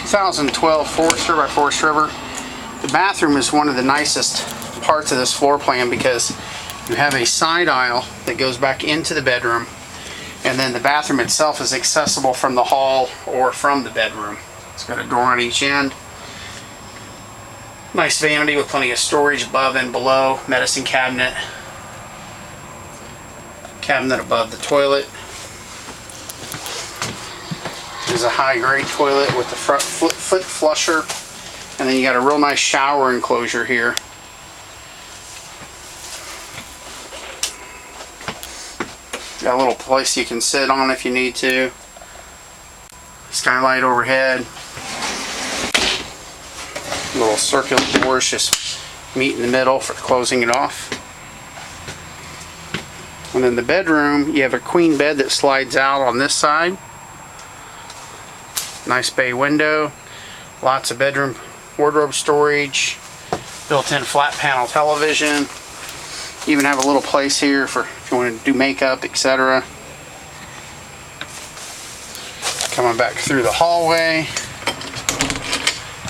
2012 Forester by Forest River. The bathroom is one of the nicest parts of this floor plan because you have a side aisle that goes back into the bedroom, and then the bathroom itself is accessible from the hall or from the bedroom. It's got a door on each end. Nice vanity with plenty of storage above and below. Medicine cabinet. Cabinet above the toilet. There's a high-grade toilet with the front foot flusher. And then you got a real nice shower enclosure here. Got a little place you can sit on if you need to. Skylight overhead. Little circular doors just meet in the middle for closing it off. And in the bedroom, you have a queen bed that slides out on this side. Nice bay window. Lots of bedroom wardrobe storage. Built-in flat panel television. Even have a little place here for if you want to do makeup, etc. Coming back through the hallway.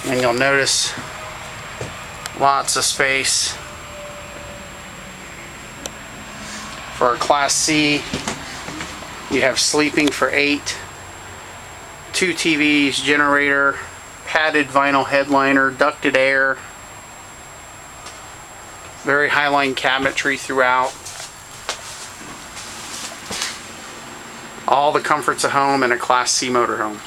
And you'll notice lots of space for a Class C. You have sleeping for 8, 2 TVs, generator, padded vinyl headliner, ducted air, very high-line cabinetry throughout. All the comforts of home in a Class C motorhome.